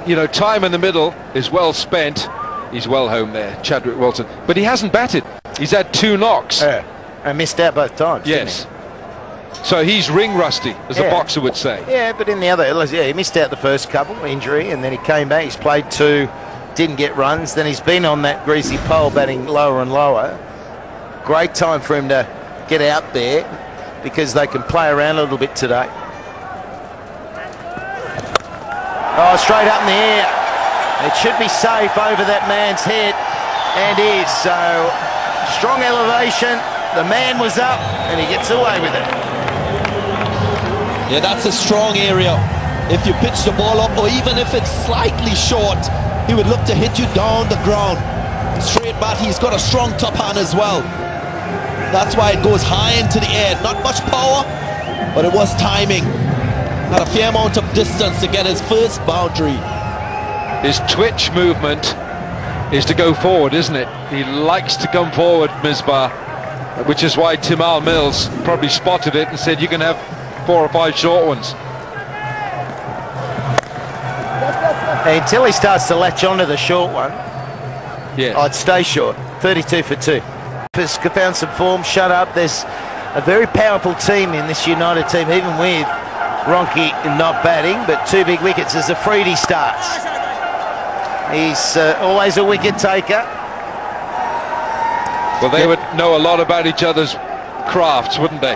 you know, time in the middle is well spent. He's well home there, Chadwick Walton. But he hasn't batted. He's had 2 knocks. And missed out both times, yes. didn't he? So he's ring rusty, as a boxer would say. Yeah, but in the other, he missed out the first couple, injury, and then he came back. He's played 2, didn't get runs. Then he's been on that greasy pole, batting lower and lower. Great time for him to get out there, because they can play around a little bit today. Oh, straight up in the air. It should be safe over that man's head, and is. So, strong elevation. The man was up, and he gets away with it. Yeah, that's a strong area. If you pitch the ball up, or even if it's slightly short, he would look to hit you down the ground. Straight bat, he's got a strong top hand as well. That's why it goes high into the air. Not much power, but it was timing. Had a fair amount of distance to get his first boundary. His twitch movement is to go forward, isn't it? He likes to come forward, Misbah, which is why Timal Mills probably spotted it and said you can have 4 or 5 short ones. Until he starts to latch onto the short one, I'd stay short. 32 for 2. Has found some form, shut up. There's a very powerful team in this United team, even with Ronke not batting, but 2 big wickets as Afridi starts. He's always a wicket taker. Well, they would know a lot about each other's crafts, wouldn't they?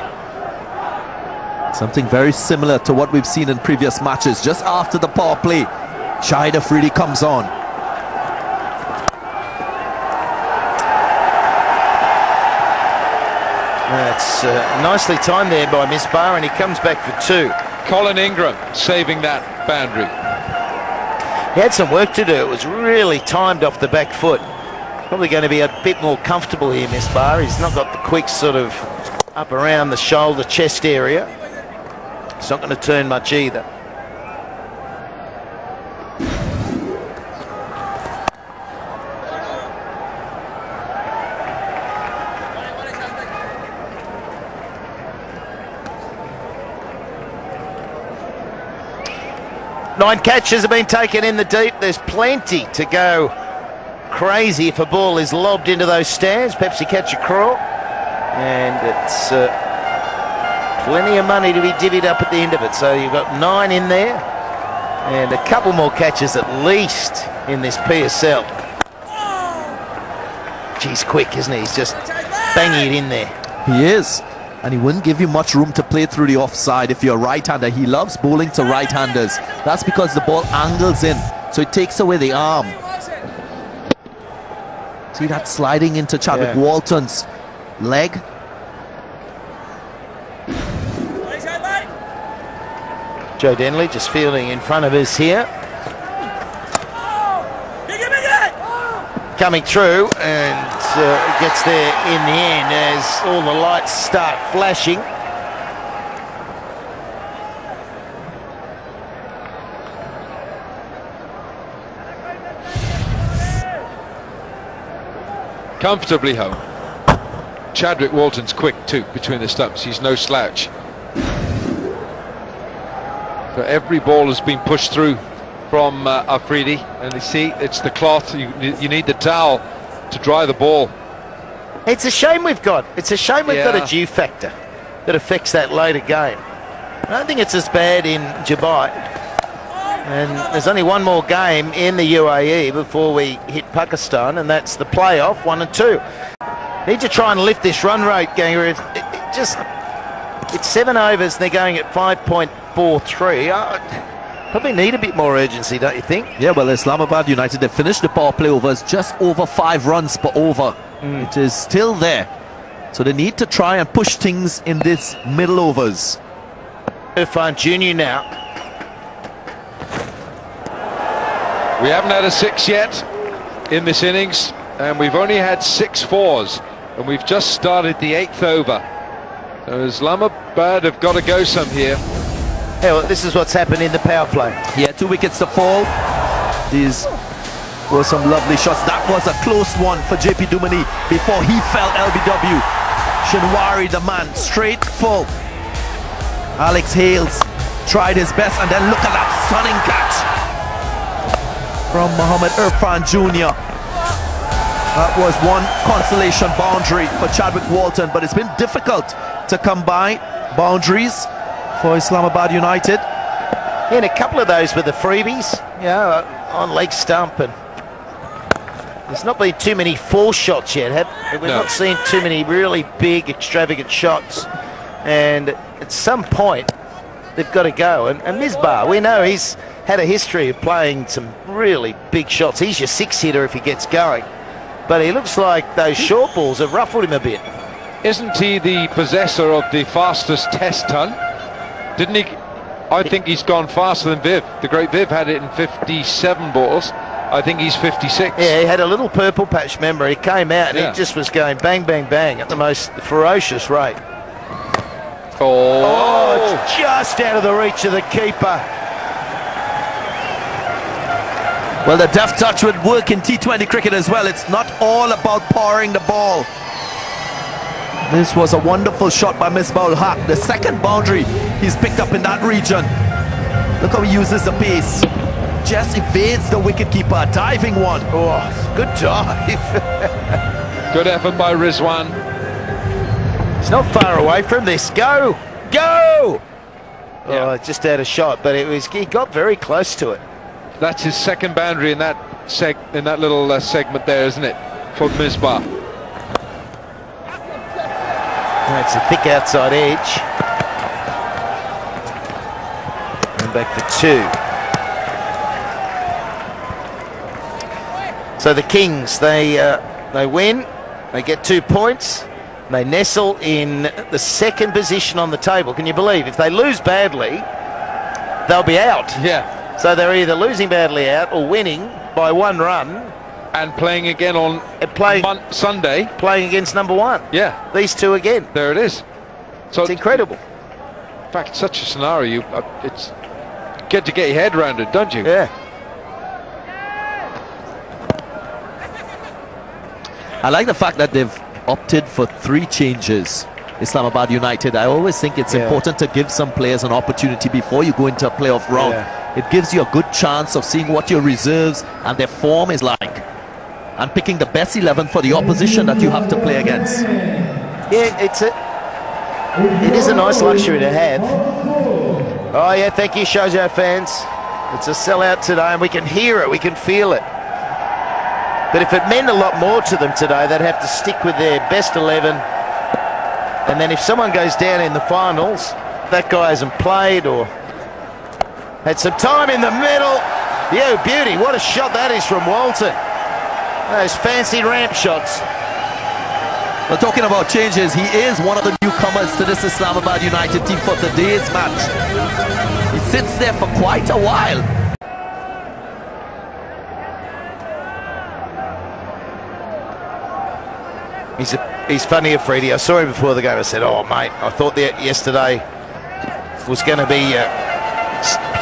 Something very similar to what we've seen in previous matches. Just after the power play, Shahid Afridi comes on. That's nicely timed there by Misbah, and he comes back for 2. Colin Ingram saving that boundary. He had some work to do. It was really timed off the back foot. Probably going to be a bit more comfortable here, Misbah. He's not got the quick sort of up around the shoulder, chest area. It's not going to turn much either. Nine catches have been taken in the deep. There's plenty to go crazy if a ball is lobbed into those stands. Pepsi catch a crawl. And it's plenty of money to be divvied up at the end of it. So you've got 9 in there. And a couple more catches at least in this PSL. Geez, quick, isn't he? He's just banging it in there. He is. And he wouldn't give you much room to play through the offside if you're a right-hander. He loves bowling to right-handers. That's because the ball angles in, so it takes away the arm. See that sliding into Chadwick Walton's leg? Joe Denley just fielding in front of us here. Coming through and gets there in the end as all the lights start flashing. Comfortably home. Chadwick Walton's quick too between the stumps. He's no slouch. So every ball has been pushed through from Afridi, and you see it's the cloth. You need the towel to dry the ball. It's a shame we've got a dew factor that affects that later game. I don't think it's as bad in Dubai, and there's only one more game in the UAE before we hit Pakistan, and that's the playoff 1 and 2. Need to try and lift this run rate, Ganger. It's 7 overs and they're going at 5.43. Probably need a bit more urgency, don't you think? Yeah, well, Islamabad United, they finished the power play overs just over 5 runs per over. It is still there. So they need to try and push things in this middle overs. Irfan Jr. now. We haven't had a 6 yet in this innings, and we've only had 6 fours, and we've just started the 8th over. So Islamabad have got to go some here. Yeah, well, this is what's happened in the power play. Yeah, 2 wickets to fall. These were some lovely shots. That was a close one for JP Dumani before he fell LBW. Shinwari, the man, straight full. Alex Hales tried his best, and then look at that stunning catch from Mohamed Irfan Jr. That was one consolation boundary for Chadwick Walton, but it's been difficult to come by boundaries for Islamabad United. And a couple of those were the freebies, on leg stump, and there's not been too many 4 shots yet. We've not seen too many really big, extravagant shots, and at some point they've got to go. And Misbah, we know he's had a history of playing some really big shots. He's your 6-hitter if he gets going, but he looks like those short balls have ruffled him a bit. Isn't he the possessor of the fastest test ton? Didn't he? I think he's gone faster than Viv. The great Viv had it in 57 balls. I think he's 56. Yeah, he had a little purple patch, remember. He came out and he just was going bang, bang, bang at the most ferocious rate. Oh, it's just out of the reach of the keeper. Well, the deft touch would work in T20 cricket as well. It's not all about powering the ball. This was a wonderful shot by Misbah-ul Haq. The second boundary he's picked up in that region. Look how he uses the pace. Just evades the wicketkeeper. Diving one. Oh, good dive. good effort by Rizwan. It's not far away from this. Go! Go! Oh, just out of shot, but he got very close to it. That's his second boundary in that little segment there, isn't it? For Misbah. That's a thick outside edge. And back for 2. So the Kings, they win. They get 2 points. They nestle in the second position on the table. Can you believe? If they lose badly, they'll be out. Yeah. So they're either losing badly out or winning by 1 run. And playing again on Sunday. Playing against number 1. Yeah. These two again. There it is. So it's incredible. In fact, such a scenario, it's get your head around it, don't you? Yeah. I like the fact that they've opted for 3 changes. Islamabad United. I always think it's important to give some players an opportunity before you go into a playoff round. It gives you a good chance of seeing what your reserves and their form is like, and picking the best 11 for the opposition that you have to play against. Yeah, it is a nice luxury to have. Oh yeah, thank you, Shoujo fans. It's a sellout today, and we can hear it, we can feel it. But if it meant a lot more to them today, they'd have to stick with their best 11. And then if someone goes down in the finals, that guy hasn't played or had some time in the middle. Yeah, beauty. What a shot that is from Walton. Those fancy ramp shots. Well, talking about changes, he is one of the newcomers to this Islamabad United team for today's match. He sits there for quite a while. He's funny, Freddie. I saw him before the game. I said, oh, mate, I thought that yesterday was going to be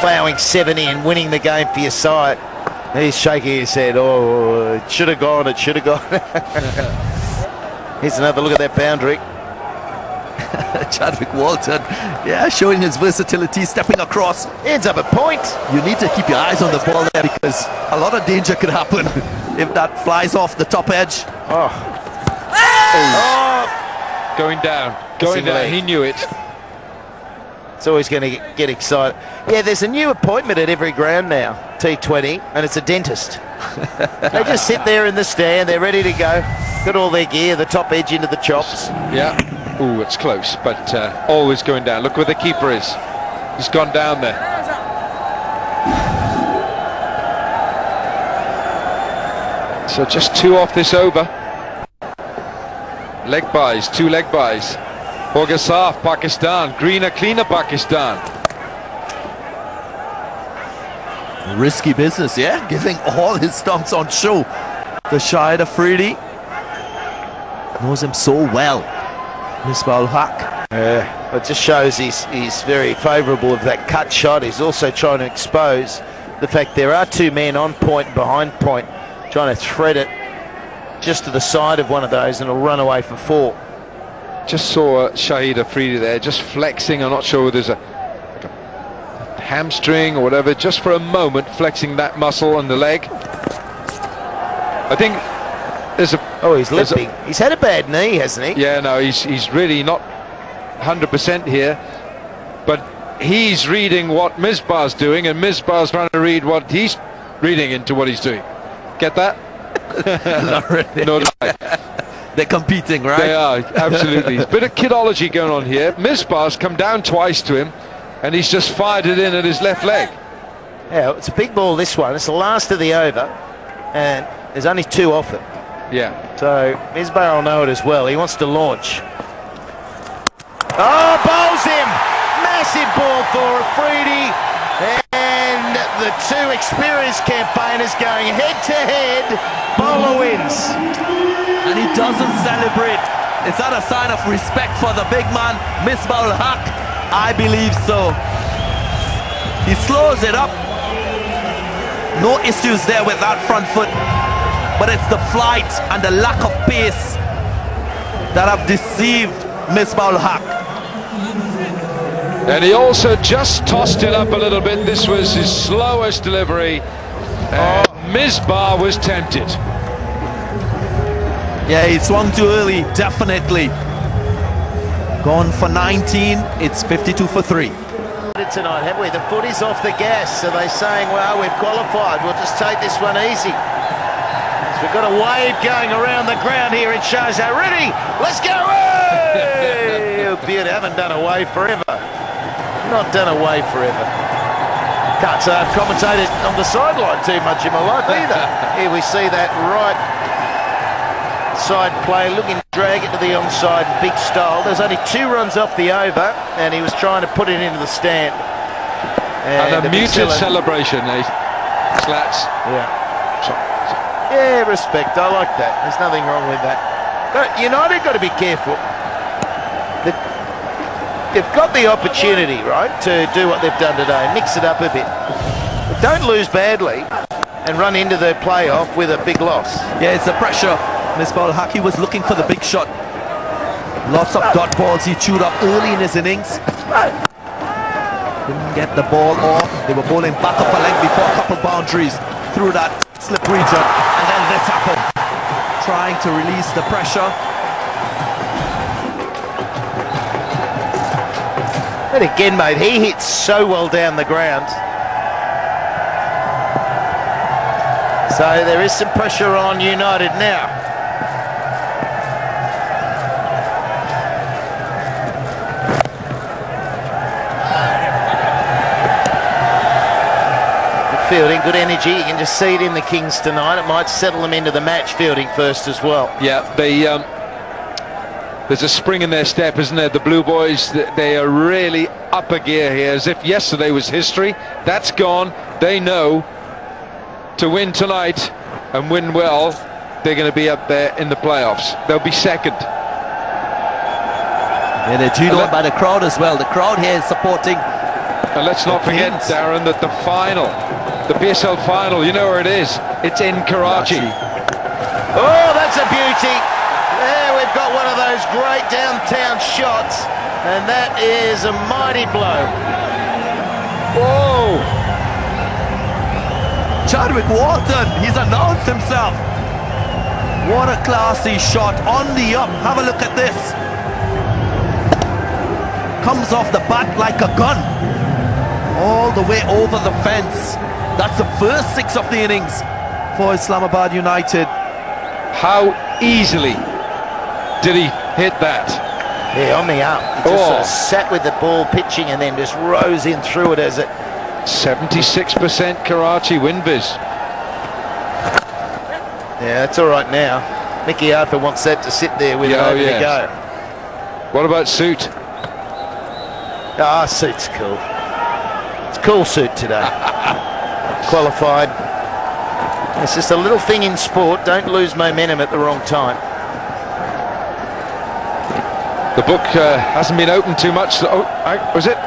ploughing 70 and winning the game for your side. And he's shaking his head. Oh, it should have gone. It should have gone. Here's another look at that boundary. Chadwick Walton, yeah, showing his versatility, stepping across. Ends up a point. You need to keep your eyes on the ball there because a lot of danger could happen if that flies off the top edge. Oh. Going down. He knew it. It's always going to get excited. Yeah, there's a new appointment at every ground now, T20, and it's a dentist. They just sit there in the stand, they're ready to go. Got all their gear, the top edge into the chops. Yeah. Ooh, it's close, but always going down. Look where the keeper is. He's gone down there. So just 2 off this over. Leg buys, 2 leg buys. Hoga Saaf, Pakistan. Greener, cleaner, Pakistan. Risky business, yeah? Giving all his stumps on show. The Shahid Afridi knows him so well. Misbah-ul Haq. It just shows he's very favourable of that cut shot. He's also trying to expose the fact there are 2 men on point and behind point, trying to thread it just to the side of one of those, and it'll run away for 4. Just saw Shahid Afridi there, just flexing. I'm not sure whether there's a hamstring or whatever, just for a moment flexing that muscle on the leg. I think there's a... Oh, he's limping. He's had a bad knee, hasn't he? Yeah, no, he's really not 100% here, but he's reading what Misbah's doing, and Misbah's trying to read what he's reading into what he's doing. Get that? Not really. No, they're competing, right? They are, absolutely. There's a bit of kidology going on here. Misbah's come down twice to him, and he's just fired it in at his left leg. Yeah, it's a big ball, this one. It's the last of the over, and there's only 2 off it. Yeah. So Misbah will know it as well. He wants to launch. Oh, bowls him! Massive ball for Afridi, and the two experienced campaigners going head-to-head. Bowler wins. And he doesn't celebrate. Is that a sign of respect for the big man, Misbah-ul Haq? I believe so. He slows it up. No issues there with that front foot. But it's the flight and the lack of pace that have deceived Misbah-ul Haq. And he also just tossed it up a little bit. This was his slowest delivery. And Misbah was tempted. Yeah, he swung too early, definitely. Gone for 19, it's 52 for 3. Tonight, have we? The footy's off the gas. So they're saying, well, we've qualified. We'll just take this one easy. So we've got a wave going around the ground here in Sharjah. Ready? Let's go! Hey! Oh, beauty. Haven't done a wave forever. Not done a wave forever. Can't say I've commentated on the sideline too much in my life either. Here we see that right side play, looking to drag it to the onside in big style. There's only 2 runs off the over, and he was trying to put it into the stand. And a muted celebration, eh? Slats. Yeah, respect. I like that. There's nothing wrong with that. But United got to be careful. They've got the opportunity, right, to do what they've done today, mix it up a bit. But don't lose badly and run into the playoff with a big loss. Yeah, it's the pressure. Misbah-ul Haq was looking for the big shot. Lots of dot balls he chewed up early in his innings. Didn't get the ball off. They were bowling back up a length before a couple boundaries through that slip region. And then this happened. Trying to release the pressure. And again, mate, he hits so well down the ground. So there is some pressure on United now. Fielding, good energy. You can just see it in the Kings tonight. It might settle them into the match fielding first as well. Yeah, there's a spring in their step, isn't there? The Blue Boys, they are really up a gear here, as if yesterday was history. That's gone. They know to win tonight and win well, they're going to be up there in the playoffs. They'll be second. Yeah, they're cheered on by the crowd as well. The crowd here is supporting. And let's not forget, Darren, that the final, the PSL final, you know where it is? It's in Karachi. Oh, that's a beauty. There we've got one of those great downtown shots, and that is a mighty blow. Whoa! Chadwick Walton, he's announced himself. What a classy shot on the up. Have a look at this. Comes off the bat like a gun. All the way over the fence. That's the first 6 of the innings for Islamabad United. How easily did he hit that? Yeah, on the up. He just sort of sat with the ball pitching and then just rose in through it as it... 76% Karachi win viz. Yeah, that's all right now. Mickey Arthur wants that to sit there with it over to go. What about Suit? Ah, Suit's cool. It's cool Suit today. Qualified. It's just a little thing in sport. Don't lose momentum at the wrong time. The book hasn't been opened too much. Oh, was it?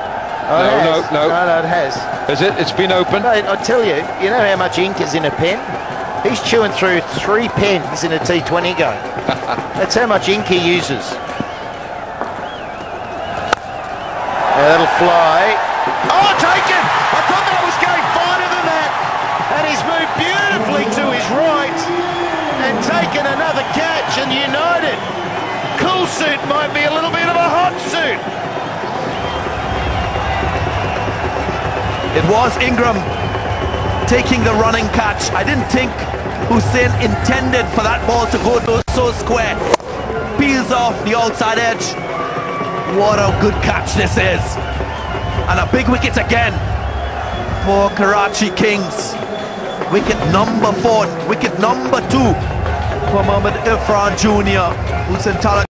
Oh, no, it has. Is it? It's been opened? Mate, I tell you, you know how much ink is in a pen? He's chewing through 3 pens in a T20 game. That's how much ink he uses. That'll fly. Oh, taken! I thought that was going finer than that. And he's moved beautifully to his right and taken another catch, and United. Cool Suit might be a little bit of a hot suit. It was Ingram taking the running catch. I didn't think Hussain intended for that ball to go so square. Peels off the outside edge. What a good catch this is. And a big wicket again for Karachi Kings. Wicket number 4, wicket number 2 for Mohammad Irfan Jr., who's in talent.